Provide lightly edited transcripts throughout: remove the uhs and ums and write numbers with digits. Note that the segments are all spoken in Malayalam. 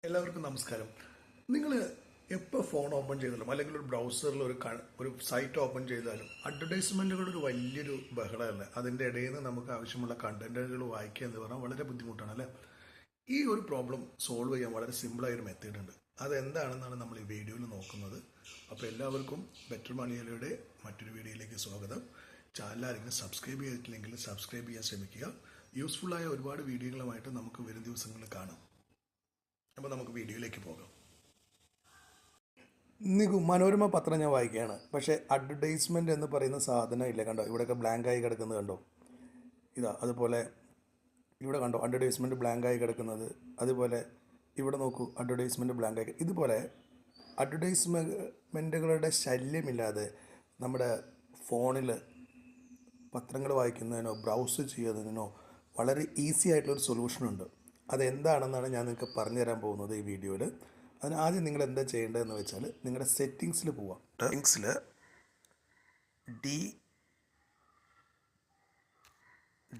എല്ലാവർക്കും നമസ്കാരം. നിങ്ങൾ എപ്പോൾ ഫോൺ ഓപ്പൺ ചെയ്താലും അല്ലെങ്കിൽ ഒരു ബ്രൗസറിൽ ഒരു സൈറ്റ് ഓപ്പൺ ചെയ്താലും അഡ്വർടൈസ്മെൻറ്റുകളുടെ ഒരു വലിയൊരു ബഹളമല്ലേ. അതിൻ്റെ ഇടയിൽ നിന്ന് നമുക്ക് ആവശ്യമുള്ള കണ്ടന്റുകൾ വായിക്കുക എന്ന് പറഞ്ഞാൽ വളരെ ബുദ്ധിമുട്ടാണ് അല്ലേ. ഈ ഒരു പ്രോബ്ലം സോൾവ് ചെയ്യാൻ വളരെ സിമ്പിളായൊരു മെത്തേഡ് ഉണ്ട്. അതെന്താണെന്നാണ് നമ്മൾ ഈ വീഡിയോയിൽ നോക്കുന്നത്. അപ്പോൾ എല്ലാവർക്കും ബെറ്റർ മലയാളിയുടെ മറ്റൊരു വീഡിയോയിലേക്ക് സ്വാഗതം. ചാനൽ ആരെങ്കിലും സബ്സ്ക്രൈബ് ചെയ്തിട്ടില്ലെങ്കിൽ സബ്സ്ക്രൈബ് ചെയ്യാൻ ശ്രമിക്കുക. യൂസ്ഫുള്ളായ ഒരുപാട് വീഡിയോകളുമായിട്ട് നമുക്ക് വരും ദിവസങ്ങളിൽ കാണാം. അപ്പോൾ നമുക്ക് വീഡിയോയിലേക്ക് പോകാം. മനോരമ പത്രം ഞാൻ വായിക്കുകയാണ്. പക്ഷേ അഡ്വർടൈസ്മെൻ്റ് എന്ന് പറയുന്ന സാധനം ഇല്ല. കണ്ടോ, ഇവിടെയൊക്കെ ബ്ലാങ്കായി കിടക്കുന്നത് കണ്ടോ. അതുപോലെ ഇവിടെ കണ്ടോ അഡ്വർടൈസ്മെൻറ്റ് ബ്ലാങ്കായി കിടക്കുന്നത്. അതുപോലെ ഇവിടെ നോക്കൂ, അഡ്വർടൈസ്മെൻറ്റ് ബ്ലാങ്കായി. ഇതുപോലെ അഡ്വർടൈസ്മെൻറ്റുകളുടെ ശല്യമില്ലാതെ നമ്മുടെ ഫോണിൽ പത്രങ്ങൾ വായിക്കുന്നതിനോ ബ്രൗസ് ചെയ്യുന്നതിനോ വളരെ ഈസി ആയിട്ടുള്ളൊരു സൊല്യൂഷനുണ്ട്. അതെന്താണെന്നാണ് ഞാൻ നിങ്ങൾക്ക് പറഞ്ഞു തരാൻ പോകുന്നത് ഈ വീഡിയോയിൽ. അതിന് ആദ്യം നിങ്ങൾ എന്താ ചെയ്യേണ്ടതെന്ന് വെച്ചാൽ നിങ്ങളുടെ സെറ്റിങ്സിൽ പോവാം. സെറ്റിങ്സിൽ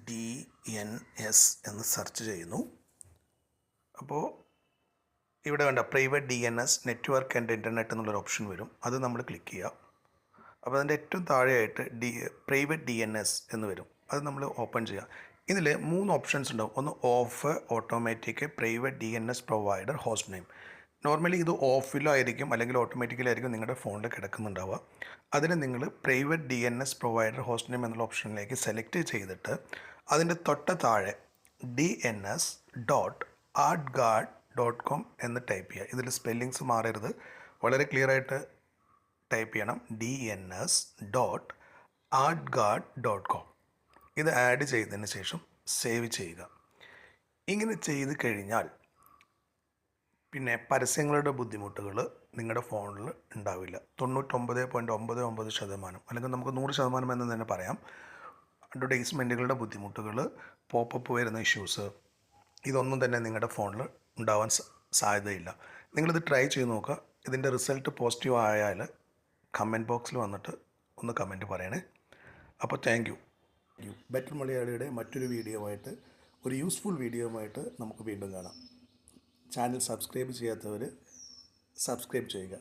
DNS എന്ന് സെർച്ച് ചെയ്യുന്നു. അപ്പോൾ ഇവിടെ വേണ്ട private DNS network and internet എന്നുള്ളൊരു ഓപ്ഷൻ വരും. അത് നമ്മൾ ക്ലിക്ക് ചെയ്യാം. അപ്പോൾ അതിൻ്റെ ഏറ്റവും താഴെയായിട്ട് പ്രൈവറ്റ് DNS എന്ന് വരും. അത് നമ്മൾ ഓപ്പൺ ചെയ്യാം. ഇതിൽ 3 ഓപ്ഷൻസ് ഉണ്ടാവും. ഒന്ന് of, automatic, private DNS provider, host name. Normally ഇത് ഓഫിലായിരിക്കും അല്ലെങ്കിൽ ഓട്ടോമാറ്റിക്കലായിരിക്കും നിങ്ങളുടെ ഫോണിൽ കിടക്കുന്നുണ്ടാവുക. അതിന് നിങ്ങൾ private DNS provider, host name എന്നുള്ള ഓപ്ഷനിലേക്ക് സെലക്ട് ചെയ്തിട്ട് അതിൻ്റെ തൊട്ട താഴെ DNS.artguard.com എന്ന് ടൈപ്പ് ചെയ്യുക. ഇതിൽ സ്പെല്ലിങ്സ് മാറരുത്, വളരെ ക്ലിയറായിട്ട് ടൈപ്പ് ചെയ്യണം. DNS.artguard.com. ഇത് ആഡ് ചെയ്തതിന് ശേഷം സേവ് ചെയ്യുക. ഇങ്ങനെ ചെയ്ത് കഴിഞ്ഞാൽ പിന്നെ പരസ്യങ്ങളുടെ ബുദ്ധിമുട്ടുകൾ നിങ്ങളുടെ ഫോണിൽ ഉണ്ടാവില്ല. 99.99% അല്ലെങ്കിൽ നമുക്ക് 100% എന്ന് തന്നെ പറയാം. അഡ്വർടൈസ്മെൻറ്റുകളുടെ ബുദ്ധിമുട്ടുകൾ, പോപ്പപ്പ് വരുന്ന ഇഷ്യൂസ്, ഇതൊന്നും തന്നെ നിങ്ങളുടെ ഫോണിൽ ഉണ്ടാവാൻ സാധ്യതയില്ല. നിങ്ങളിത് ട്രൈ ചെയ്ത് നോക്കുക. ഇതിൻ്റെ റിസൾട്ട് പോസിറ്റീവ് ആയാൽ കമൻറ്റ് ബോക്സിൽ വന്നിട്ട് ഒന്ന് കമൻറ്റ് പറയണേ. അപ്പോൾ താങ്ക് യു. ബെറ്റർ മലയാളിയുടെ മറ്റൊരു വീഡിയോയുമായിട്ട്, ഒരു യൂസ്ഫുൾ വീഡിയോയുമായിട്ട് നമുക്ക് വീണ്ടും കാണാം. ചാനൽ സബ്സ്ക്രൈബ് ചെയ്യാത്തവർ സബ്സ്ക്രൈബ് ചെയ്യുക.